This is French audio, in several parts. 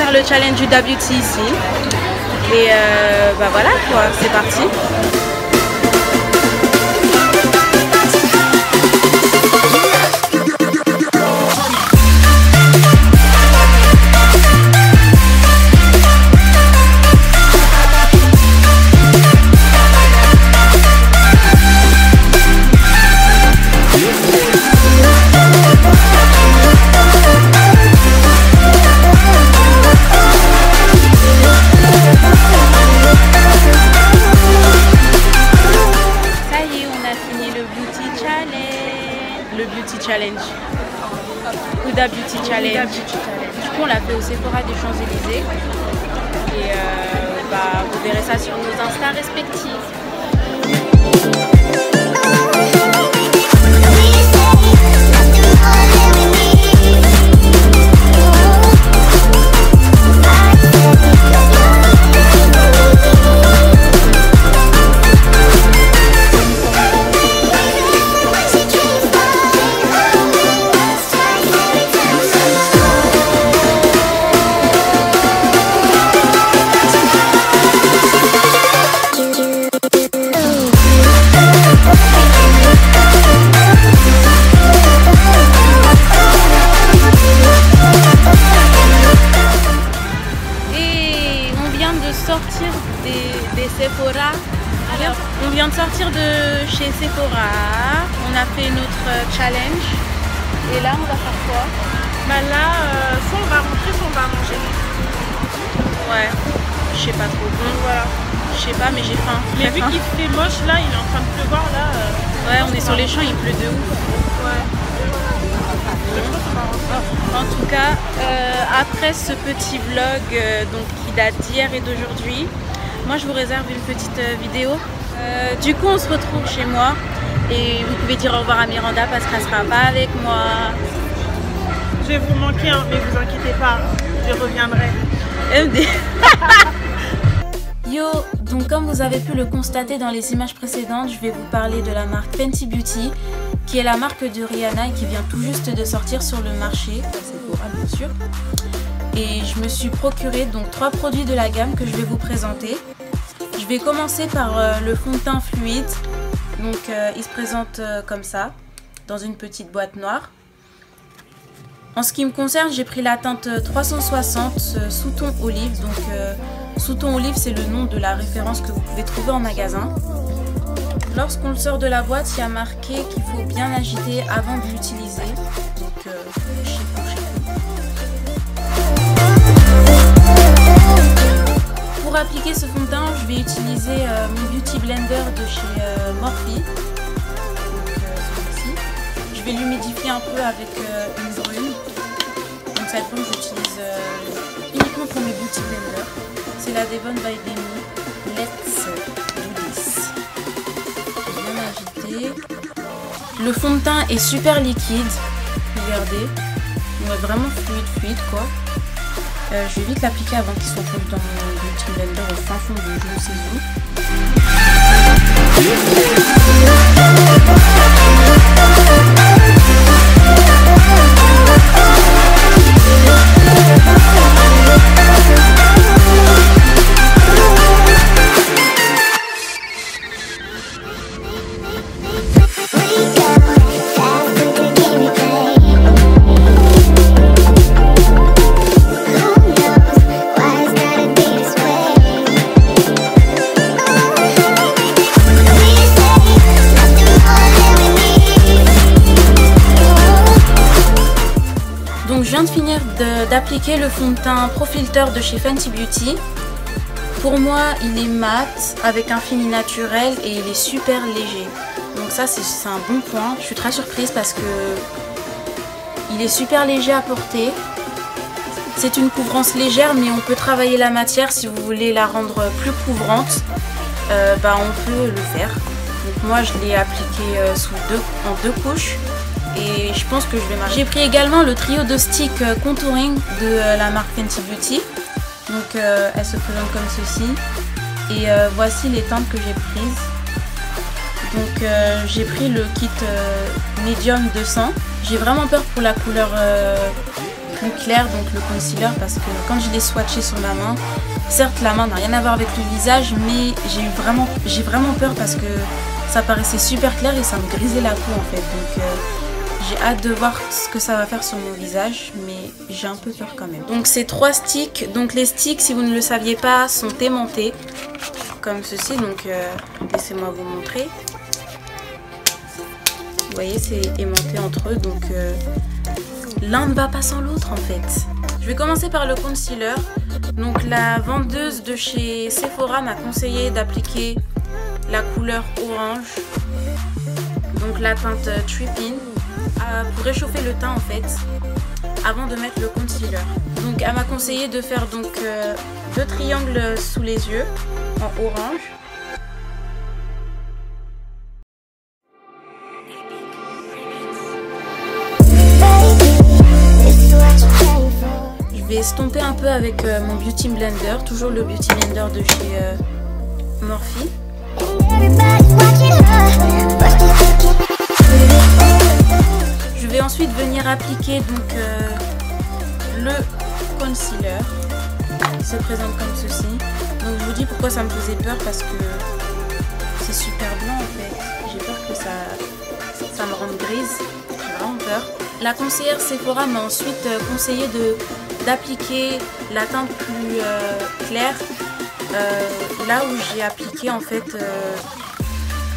faire le challenge du Huda Beauty ici. Et bah voilà quoi, c'est parti. Challenge. Huda Beauty Challenge. Du coup, on l'a fait au Sephora des Champs-Élysées. Et bah, vous verrez ça sur nos Insta respectifs. Sortir des Sephora. On vient de sortir de chez Sephora. On a fait notre challenge. Et là, on va faire quoi? Bah là, soit on va rentrer, soit on va manger. Ouais, je sais pas trop. Donc voilà. Je sais pas, mais j'ai faim. Mais vu qu'il fait moche, là, il est en train de pleuvoir. Là, ouais, on est sur les champs, il pleut de ouf. Ouais. En tout cas, après ce petit vlog donc, qui date d'hier et d'aujourd'hui, moi je vous réserve une petite vidéo. Du coup, on se retrouve chez moi et vous pouvez dire au revoir à Miranda parce qu'elle sera pas avec moi. Je vais vous manquer, hein, mais vous inquiétez pas, je reviendrai. MD. Yo, donc comme vous avez pu le constater dans les images précédentes, je vais vous parler de la marque Fenty Beauty, qui est la marque de Rihanna et qui vient tout juste de sortir sur le marché, Sephora bien sûr. Et je me suis procuré donc 3 produits de la gamme que je vais vous présenter. Je vais commencer par le fond de teint fluide. Donc il se présente comme ça, dans une petite boîte noire. En ce qui me concerne, j'ai pris la teinte 360 sous ton olive. Donc sous ton olive, c'est le nom de la référence que vous pouvez trouver en magasin. Lorsqu'on le sort de la boîte, il y a marqué qu'il faut bien agiter avant de l'utiliser. Donc pour appliquer ce fond de teint, je vais utiliser mon Beauty Blender de chez Morphe. Celui-ci. Je vais l'humidifier un peu avec une brune. Donc cette brune, j'utilise uniquement pour mes Beauty Blender. C'est la Devon by Demi Let's Do This. Bien agité. Le fond de teint est super liquide. Regardez. On est vraiment fluide quoi. Je vais vite l'appliquer avant qu'il soit fondu dans mon Beauty Blender au fin fond de je ne sais où. Je viens de finir d'appliquer le fond de teint Pro Filter de chez Fenty Beauty. Pour moi, il est mat avec un fini naturel et il est super léger. Donc ça, c'est un bon point. Je suis très surprise parce que il est super léger à porter. C'est une couvrance légère, mais on peut travailler la matière si vous voulez la rendre plus couvrante. On peut le faire. Donc moi, je l'ai appliqué en deux couches. Et je pense que je vais marcher. J'ai pris également le trio de sticks contouring de la marque Fenty Beauty. Donc elle se présente comme ceci. Et voici les teintes que j'ai prises. Donc j'ai pris le kit Medium 200. J'ai vraiment peur pour la couleur plus clair, donc le concealer, parce que quand je l'ai swatché sur ma main, certes la main n'a rien à voir avec le visage, mais j'ai vraiment peur parce que ça paraissait super clair et ça me grisait la peau en fait. Donc j'ai hâte de voir ce que ça va faire sur mon visage, mais j'ai un peu peur quand même. Donc c'est 3 sticks. Donc les sticks, si vous ne le saviez pas, sont aimantés comme ceci. Donc laissez-moi vous montrer. Vous voyez, c'est aimanté entre eux. Donc l'un ne va pas sans l'autre en fait. Je vais commencer par le concealer. Donc la vendeuse de chez Sephora m'a conseillé d'appliquer la couleur orange. Donc la teinte Tripping. Pour réchauffer le teint en fait avant de mettre le concealer. Donc elle m'a conseillé de faire donc 2 triangles sous les yeux en orange. Je vais estomper un peu avec mon Beauty Blender, toujours le Beauty Blender de chez Morphe. Je vais ensuite venir appliquer donc le concealer qui se présente comme ceci. Donc je vous dis pourquoi ça me faisait peur, parce que c'est super blanc en fait. J'ai peur que ça me rende grise. J'ai vraiment peur. La conseillère Sephora m'a ensuite conseillé d'appliquer la teinte plus claire là où j'ai appliqué en fait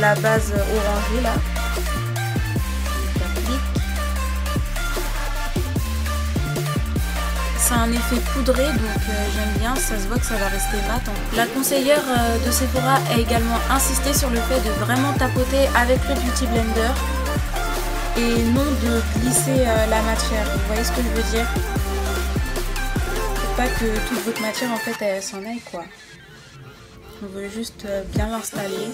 la base orangée là. C'est un effet poudré, donc j'aime bien, ça se voit que ça va rester mat. La conseillère de Sephora a également insisté sur le fait de vraiment tapoter avec le Beauty Blender et non de glisser la matière. Vous voyez ce que je veux dire? Faut pas que toute votre matière en fait elle s'en aille quoi. On veut juste bien l'installer.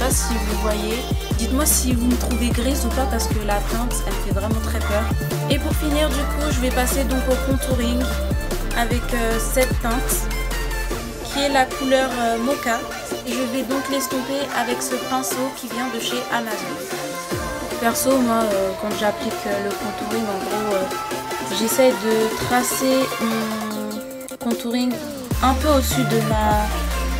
Si vous voyez, dites-moi si vous me trouvez grise ou pas, parce que la teinte elle fait vraiment très peur. Et pour finir du coup je vais passer donc au contouring avec cette teinte qui est la couleur mocha. Et je vais donc l'estomper avec ce pinceau qui vient de chez Amazon. Perso moi quand j'applique le contouring en gros j'essaie de tracer mon contouring un peu au-dessus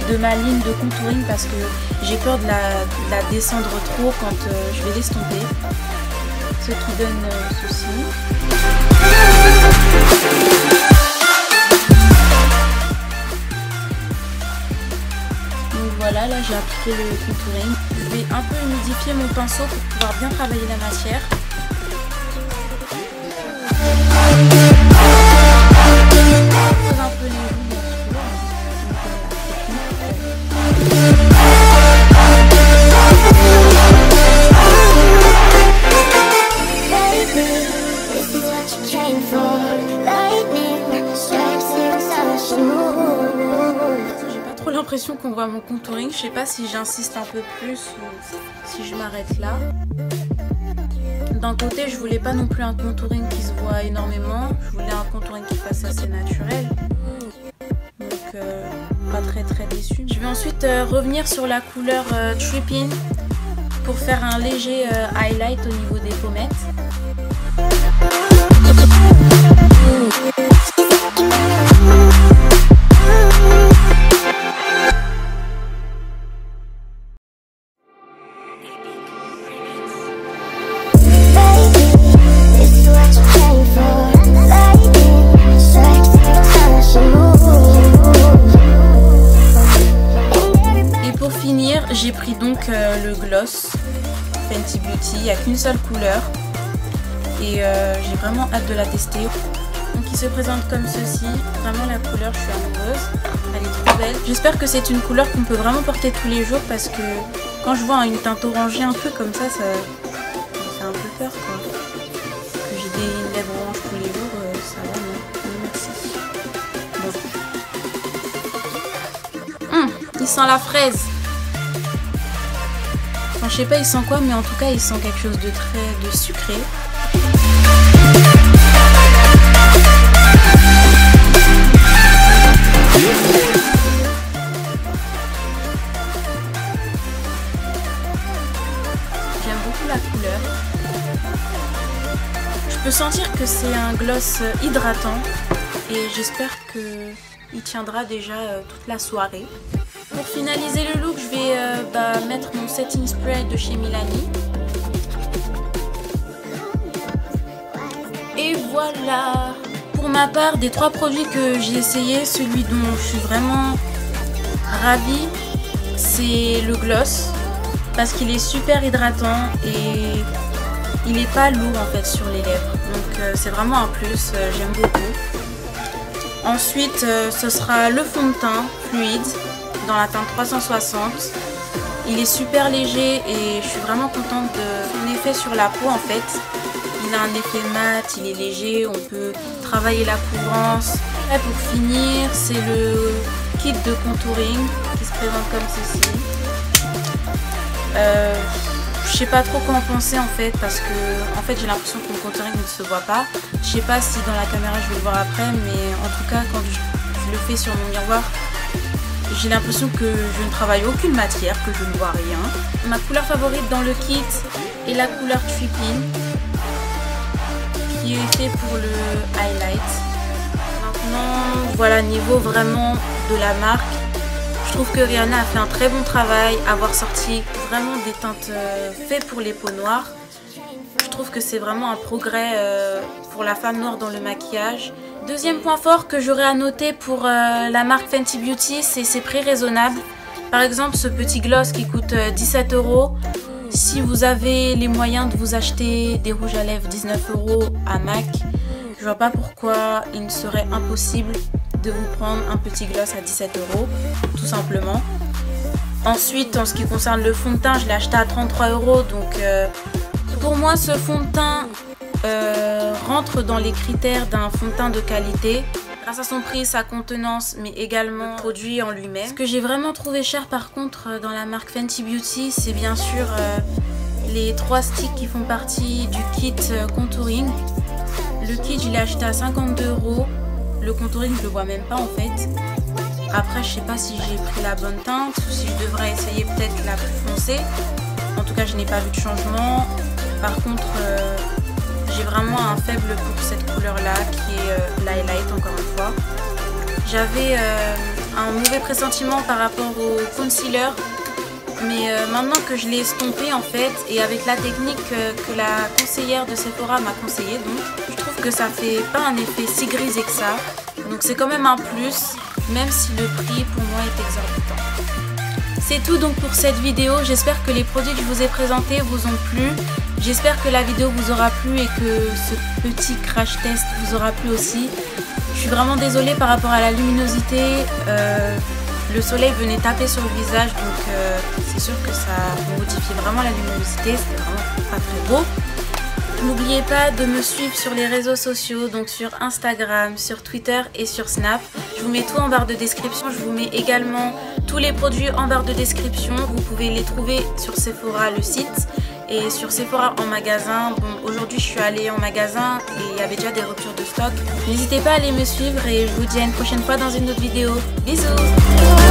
de ma ligne de contouring parce que j'ai peur de la descendre trop quand je vais l'estomper. Ce qui donne ceci. Donc voilà, là j'ai appliqué le contouring. Je vais un peu humidifier mon pinceau pour pouvoir bien travailler la matière. Je pose un peu les joues. J'ai pas trop l'impression qu'on voit mon contouring. Je sais pas si j'insiste un peu plus ou si je m'arrête là. D'un côté, je voulais pas non plus un contouring qui se voit énormément. Je voulais un contouring qui fasse assez naturel. Donc pas très déçue. Je vais ensuite revenir sur la couleur Tripping pour faire un léger highlight au niveau des pommettes. J'ai pris donc le gloss Fenty Beauty, il n'y a qu'une seule couleur et j'ai vraiment hâte de la tester. Donc il se présente comme ceci, vraiment la couleur je suis amoureuse, elle est trop belle. J'espère que c'est une couleur qu'on peut vraiment porter tous les jours parce que quand je vois une teinte orangée un peu comme ça me fait un peu peur quoi. Que j'ai des lèvres oranges tous les jours, ça va non, merci. Bon. Il sent la fraise. Enfin, je sais pas il sent quoi, mais en tout cas il sent quelque chose de très sucré. c'est un gloss hydratant et j'espère qu'il tiendra déjà toute la soirée. Pour finaliser le look, je vais mettre mon setting spray de chez Milani. Et voilà! Pour ma part, des 3 produits que j'ai essayé, celui dont je suis vraiment ravie, c'est le gloss. Parce qu'il est super hydratant et il n'est pas lourd en fait sur les lèvres. Donc c'est vraiment un plus, j'aime beaucoup. Ensuite, ce sera le fond de teint fluide dans la teinte 360. Il est super léger et je suis vraiment contente de son effet sur la peau en fait. Il a un effet mat, il est léger, on peut travailler la couvrance. Et pour finir, c'est le kit de contouring qui se présente comme ceci. Je sais pas trop quoi en penser en fait parce que en fait j'ai l'impression que mon contouring ne se voit pas. Je sais pas si dans la caméra je vais le voir après, mais en tout cas quand je le fais sur mon miroir, j'ai l'impression que je ne travaille aucune matière, que je ne vois rien. Ma couleur favorite dans le kit est la couleur Tripping, qui est fait pour le highlight. Maintenant, voilà, niveau vraiment de la marque, je trouve que Rihanna a fait un très bon travail, avoir sorti vraiment des teintes faites pour les peaux noires. Je trouve que c'est vraiment un progrès pour la femme noire dans le maquillage. Deuxième point fort que j'aurais à noter pour la marque Fenty Beauty, c'est ses prix raisonnables. Par exemple, ce petit gloss qui coûte 17 €. Si vous avez les moyens de vous acheter des rouges à lèvres 19 € à MAC, je vois pas pourquoi il ne serait impossible de vous prendre un petit gloss à 17 €, tout simplement. Ensuite, en ce qui concerne le fond de teint, je l'ai acheté à 33 €. Donc pour moi, ce fond de teint rentre dans les critères d'un fond de teint de qualité. Grâce à son prix, sa contenance, mais également le produit en lui-même. Ce que j'ai vraiment trouvé cher par contre dans la marque Fenty Beauty, c'est bien sûr les 3 sticks qui font partie du kit contouring. Le kit, je l'ai acheté à 52 €. Le contouring, je le vois même pas en fait. Après, je sais pas si j'ai pris la bonne teinte ou si je devrais essayer peut-être la plus foncée. En tout cas, je n'ai pas vu de changement. Par contre, j'ai vraiment un faible pour cette couleur-là qui est l'highlight encore une fois. J'avais un mauvais pressentiment par rapport au concealer. Mais maintenant que je l'ai estompé en fait, et avec la technique que la conseillère de Sephora m'a conseillé, donc je trouve que ça fait pas un effet si grisé que ça. Donc c'est quand même un plus, même si le prix pour moi est exorbitant. C'est tout donc pour cette vidéo, j'espère que les produits que je vous ai présentés vous ont plu. J'espère que la vidéo vous aura plu et que ce petit crash test vous aura plu aussi. Je suis vraiment désolée par rapport à la luminosité. Le soleil venait taper sur le visage, donc c'est sûr que ça modifie vraiment la luminosité, c'était vraiment pas très beau. N'oubliez pas de me suivre sur les réseaux sociaux, donc sur Instagram, sur Twitter et sur Snap. Je vous mets tout en barre de description, je vous mets également tous les produits en barre de description. Vous pouvez les trouver sur Sephora, le site, et sur Sephora en magasin. Bon, aujourd'hui je suis allée en magasin et il y avait déjà des ruptures de stock. N'hésitez pas à aller me suivre et je vous dis à une prochaine fois dans une autre vidéo. Bisous!